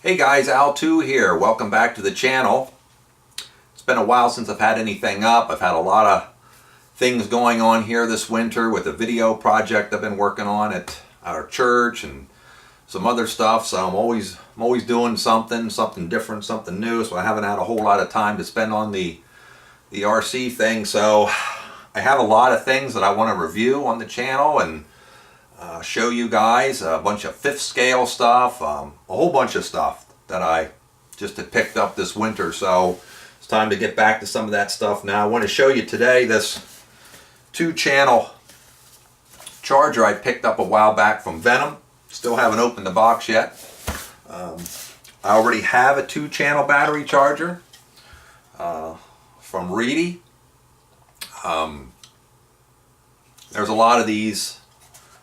Hey guys, Al2 here. Welcome back to the channel. It's been a while since I've had anything up. I've had a lot of things going on here this winter with a video project I've been working on at our church and some other stuff. So I'm always doing something different, something new. So I haven't had a whole lot of time to spend on the RC thing. So I have a lot of things that I want to review on the channel and show you guys a bunch of 5th scale stuff, a whole bunch of stuff that I just had picked up this winter. So it's time to get back to some of that stuff now. I want to show you today this 2-channel charger I picked up a while back from Venom. Still haven't opened the box yet. I already have a 2-channel battery charger from Reedy. There's a lot of these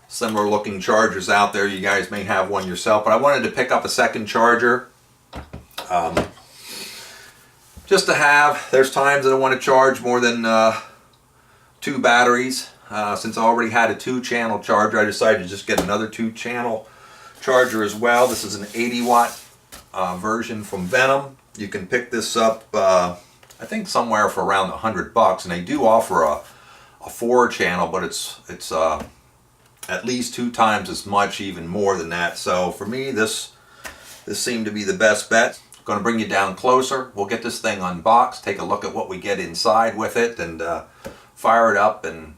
similar looking chargers out there. You guys may have one yourself, but I wanted to pick up a second charger just to have. There's times that I want to charge more than 2 batteries. Since I already had a 2-channel charger, I decided to just get another 2-channel charger as well. This is an 80-watt version from Venom. You can pick this up I think somewhere for around $100, and they do offer a 4-channel, but it's at least 2 times as much, even more than that. So for me, this seemed to be the best bet. I'm going to bring you down closer. We'll get this thing unboxed, take a look at what we get inside with it, and fire it up and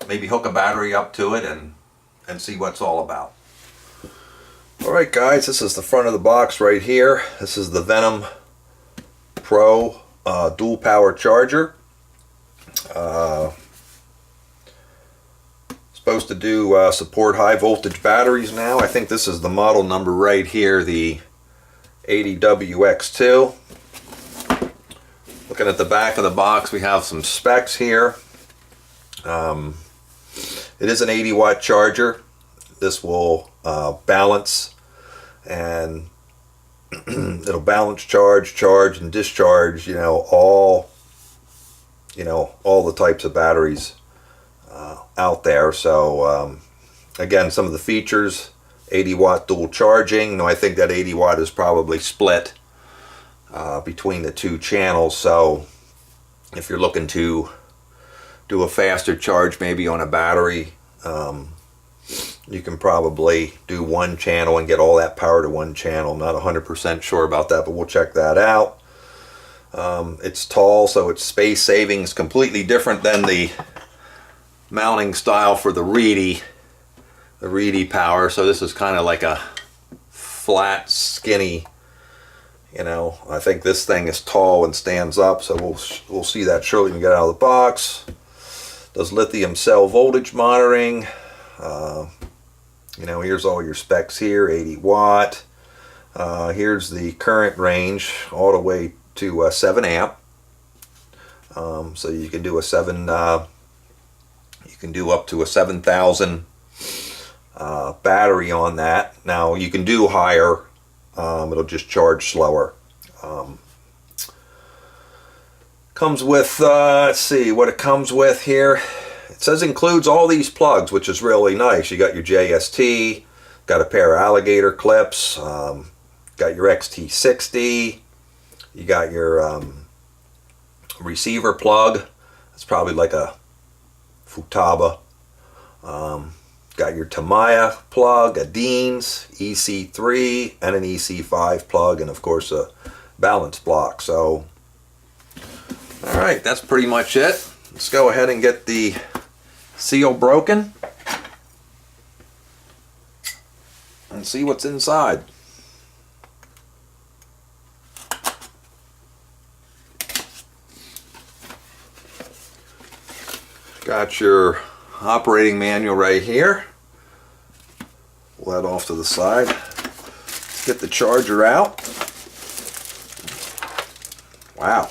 maybe hook a battery up to it and see what it's all about. Alright guys, this is the front of the box right here. This is the Venom Pro dual power charger. Supposed to do support high voltage batteries now. I think this is the model number right here, the 80W X2. Looking at the back of the box, we have some specs here. It is an 80-watt charger. This will balance, and it'll balance charge and discharge, all the types of batteries out there. So again, some of the features: 80-watt dual charging. Now I think that 80-watt is probably split between the 2 channels. So if you're looking to do a faster charge maybe on a battery, you can probably do 1 channel and get all that power to 1 channel. I'm not 100% sure about that, but we'll check that out. It's tall, so its space saving is completely different than the mounting style for the Reedy power. So this is kind of like a flat, skinny, I think this thing is tall and stands up, so we'll see that shortly when we get out of the box. Does lithium cell voltage monitoring. Here's all your specs here. 80 watt. Here's the current range all the way to 7 amp. So you can do you can do up to a 7,000 battery on that. Now you can do higher. It'll just charge slower. Comes with, let's see what it comes with here. It says includes all these plugs, which is really nice. You got your JST, got a pair of alligator clips, got your XT60, you got your receiver plug. It's probably like a Futaba. Got your Tamiya plug, a Dean's EC3, and an EC5 plug, and of course a balance block. So alright, that's pretty much it. Let's go ahead and get the seal broken and see what's inside. Got your operating manual right here. Pull that off to the side. Let's get the charger out. Wow.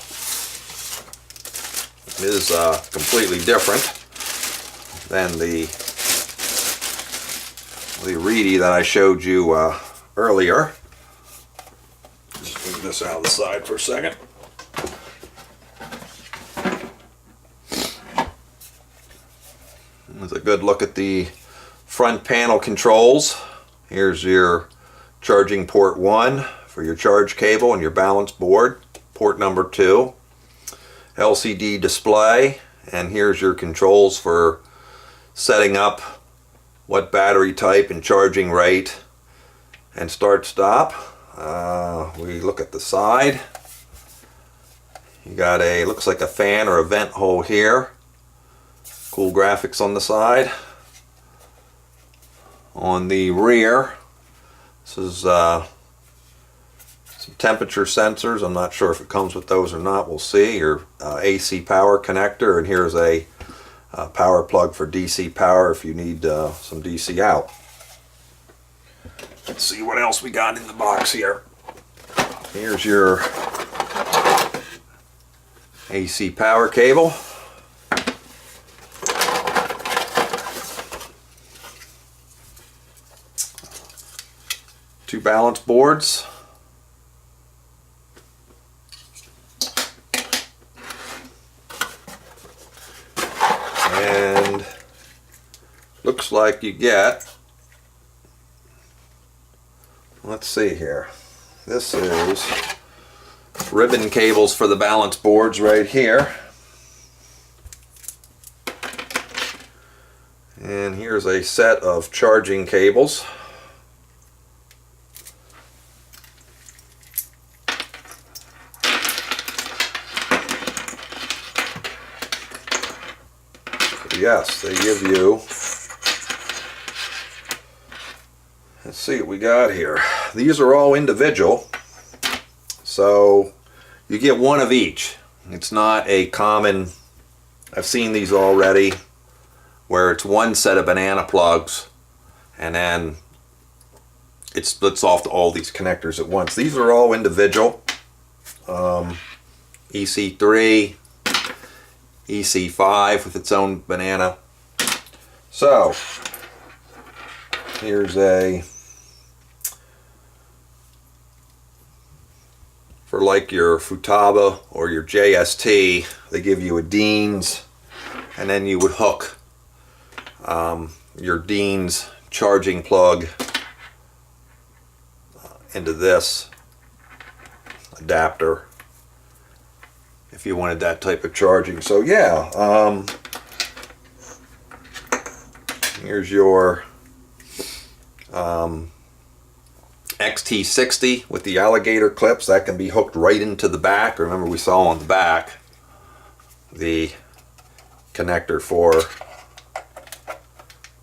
It is completely different than the Reedy that I showed you earlier. Just move this out of the side for a second. There's a good look at the front panel controls. Here's your charging port 1 for your charge cable and your balance board, port number 2, LCD display, and here's your controls for setting up what battery type and charging rate and start stop. We look at the side. You got a, looks like a fan or a vent hole here. Cool graphics on the side. On the rear, this is some temperature sensors. I'm not sure if it comes with those or not. We'll see. Your AC power connector, and here's a power plug for DC power if you need some DC out. Let's see what else we got in the box here. Here's your AC power cable. Two balance boards. And looks like you get, let's see here, this is ribbon cables for the balance boards right here. And here's a set of charging cables. Yes, they give you, let's see what we got here. These are all individual, so you get one of each. It's not a common, I've seen these already, where it's one set of banana plugs and then it splits off to all these connectors at once. These are all individual. EC3, EC5 with its own banana. So here's a, for like your Futaba or your JST, they give you a Dean's, and then you would hook your Dean's charging plug into this adapter if you wanted that type of charging. So yeah, here's your XT60 with the alligator clips that can be hooked right into the back. Remember, we saw on the back the connector for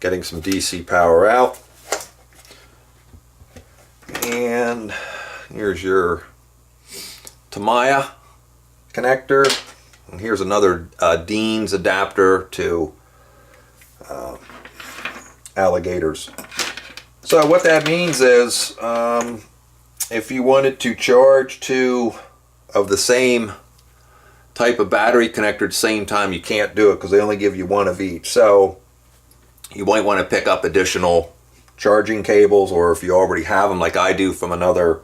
getting some DC power out. And here's your Tamiya connector, and here's another Dean's adapter to alligators. So what that means is if you wanted to charge two of the same type of battery connector at the same time, you can't do it because they only give you one of each. So you might want to pick up additional charging cables, or if you already have them like I do from another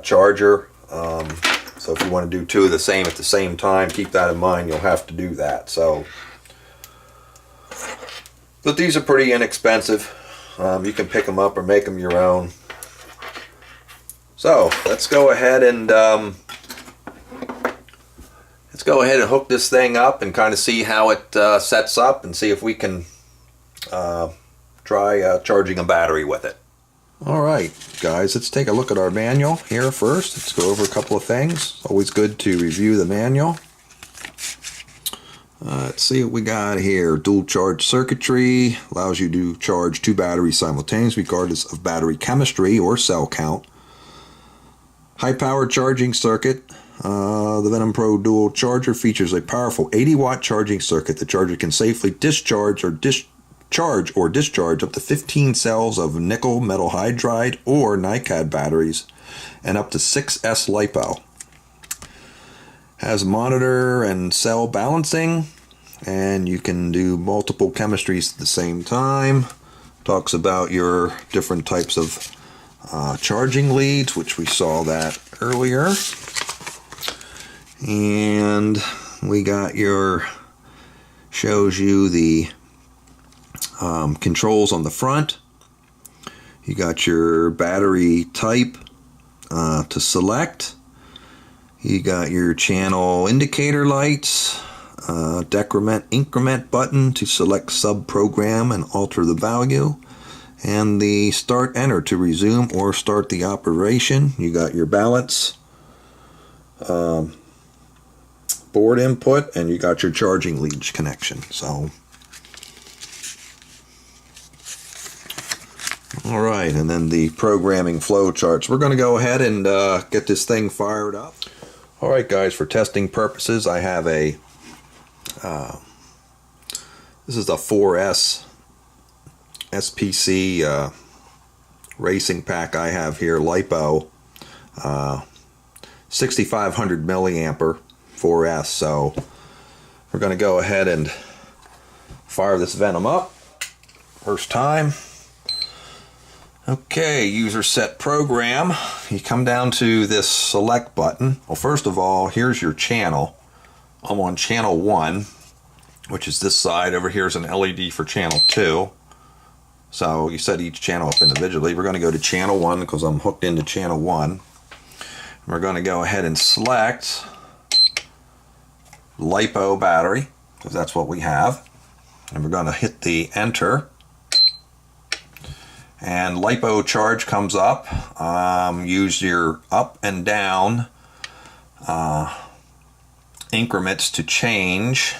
charger. So if you want to do two of the same at the same time, keep that in mind. You'll have to do that. So, but these are pretty inexpensive. You can pick them up or make them your own. So let's go ahead and hook this thing up and kind of see how it sets up, and see if we can try charging a battery with it. Alright guys, let's take a look at our manual here first. Let's go over a couple of things. Always good to review the manual. Let's see what we got here. Dual charge circuitry allows you to charge two batteries simultaneously regardless of battery chemistry or cell count. High power charging circuit. The Venom Pro dual charger features a powerful 80-watt charging circuit. The charger can safely discharge or discharge up to 15 cells of nickel metal hydride or NiCad batteries and up to 6S LiPo. Has monitor and cell balancing, and you can do multiple chemistries at the same time. Talks about your different types of charging leads, which we saw that earlier. And we got your, shows you the controls on the front. You got your battery type to select. You got your channel indicator lights, decrement increment button to select sub-program and alter the value, and the start enter to resume or start the operation. You got your balance board input, and you got your charging lead connection. So alright, and then the programming flow charts. We're going to go ahead and get this thing fired up. Alright guys, for testing purposes, I have a this is a 4S SPC racing pack I have here, LiPo 6500 milliampere 4S. So we're going to go ahead and fire this Venom up first time. Okay, user set program. You come down to this select button. Well, first of all, here's your channel. I'm on channel 1, which is this side. Over here is an LED for channel 2. So you set each channel up individually. We're going to go to channel 1 because I'm hooked into channel 1. We're going to go ahead and select LiPo battery, because that's what we have. And we're going to hit the enter. And LiPo charge comes up. Use your up and down increments to change.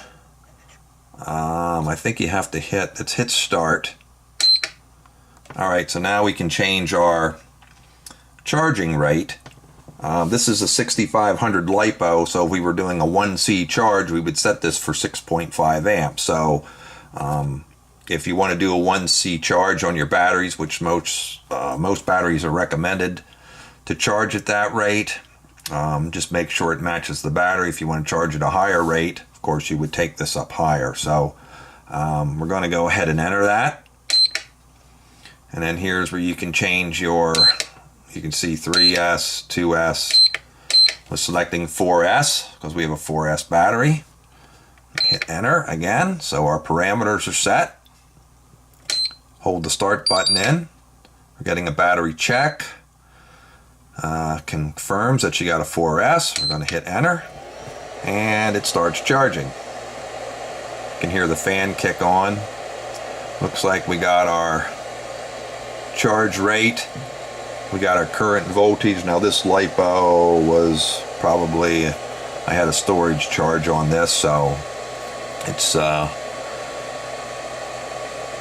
I think you have to let's hit start. Alright, so now we can change our charging rate. This is a 6500 LiPo, so if we were doing a 1C charge, we would set this for 6.5 amps. So if you want to do a 1C charge on your batteries, which most batteries are recommended to charge at that rate, just make sure it matches the battery. If you want to charge at a higher rate, of course you would take this up higher. So we're going to go ahead and enter that. And then here's where you can change your, you can see 3S, 2S. We're selecting 4S because we have a 4S battery. Hit enter again, so our parameters are set. Hold the start button in. We're getting a battery check. Confirms that you got a 4S. We're going to hit enter, and it starts charging. You can hear the fan kick on. Looks like we got our charge rate. We got our current voltage. Now this LiPo was probably, I had a storage charge on this, so it's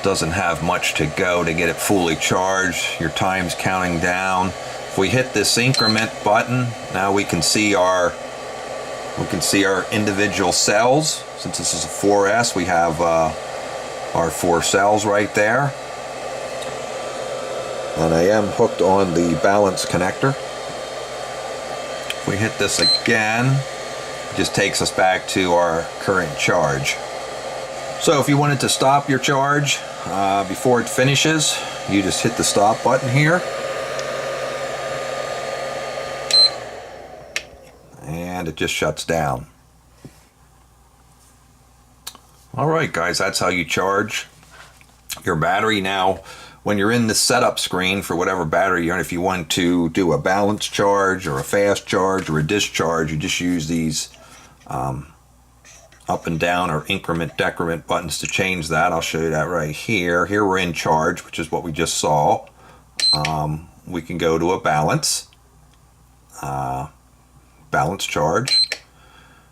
doesn't have much to go to get it fully charged. Your time's counting down. If we hit this increment button, now we can see our individual cells. Since this is a 4S, we have our 4 cells right there. And I am hooked on the balance connector. If we hit this again, it just takes us back to our current charge. So if you wanted to stop your charge before it finishes, you just hit the stop button here. And it just shuts down. Alright guys, that's how you charge your battery. Now, when you're in the setup screen for whatever battery you're in, if you want to do a balance charge or a fast charge or a discharge, you just use these up and down or increment decrement buttons to change that. I'll show you that right here. Here we're in charge, which is what we just saw. We can go to a balance charge.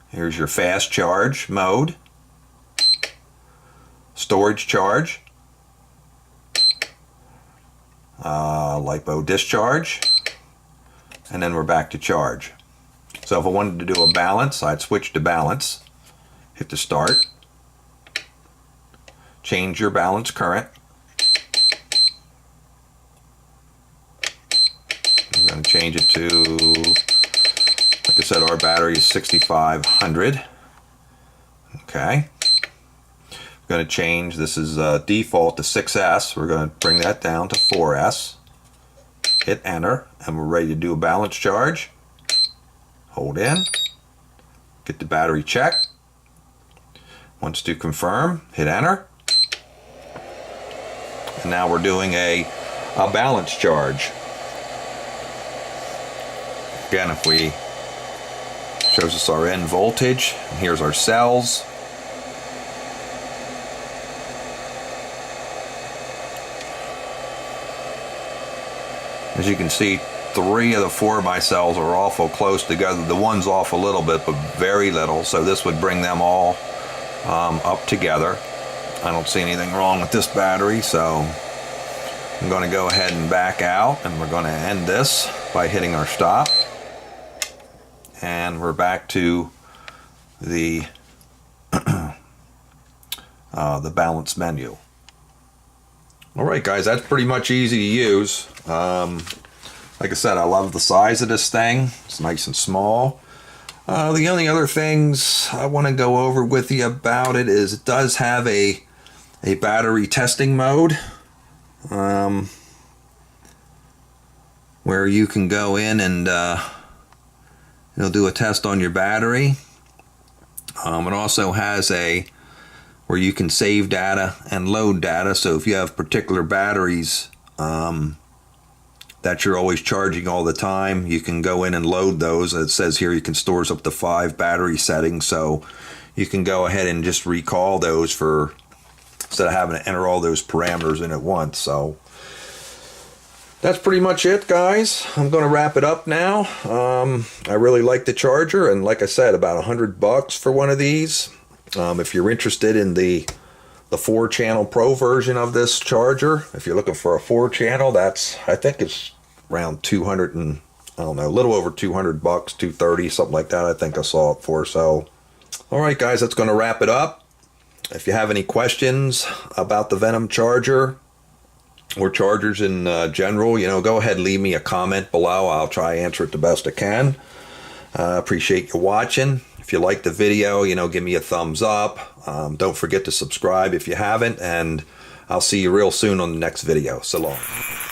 Here's your fast charge mode, storage charge, LiPo discharge, and then we're back to charge. So if I wanted to do a balance, I'd switch to balance, hit the start, change your balance current. I'm going to change it to, like I said, our battery is 6500. Okay. I'm going to change, this is default to 6S. We're going to bring that down to 4S. Hit enter, and we're ready to do a balance charge. Hold in, get the battery checked. Wants to confirm, hit enter. And now we're doing a a balance charge. Again, if we shows us our end voltage, and here's our cells. As you can see, 3 of the 4 of my cells are awful close together. The one's off a little bit, but very little, so this would bring them all up together. I don't see anything wrong with this battery, so I'm going to go ahead and back out, and we're going to end this by hitting our stop. And we're back to the the balance menu. Alright guys, that's pretty much easy to use. Like I said, I love the size of this thing. It's nice and small. The only other things I want to go over with you about it is it does have a battery testing mode, where you can go in and it'll do a test on your battery. It also has where you can save data and load data, so if you have particular batteries that you're always charging all the time, you can go in and load those. It says here you can store up to 5 battery settings, so you can go ahead and just recall those instead of having to enter all those parameters in at once. So that's pretty much it, guys. I'm going to wrap it up now. I really like the charger, and like I said, about $100 for one of these. If you're interested in the 4-channel Pro version of this charger, if you're looking for a 4-channel, I think it's around 200 and I don't know, a little over $200, 230, something like that. I think I saw it for. So, all right, guys, that's going to wrap it up. If you have any questions about the Venom charger or chargers in general, go ahead and leave me a comment below. I'll try to answer it the best I can. Appreciate you watching. If you like the video, give me a thumbs up. Don't forget to subscribe if you haven't, and I'll see you real soon on the next video. So long.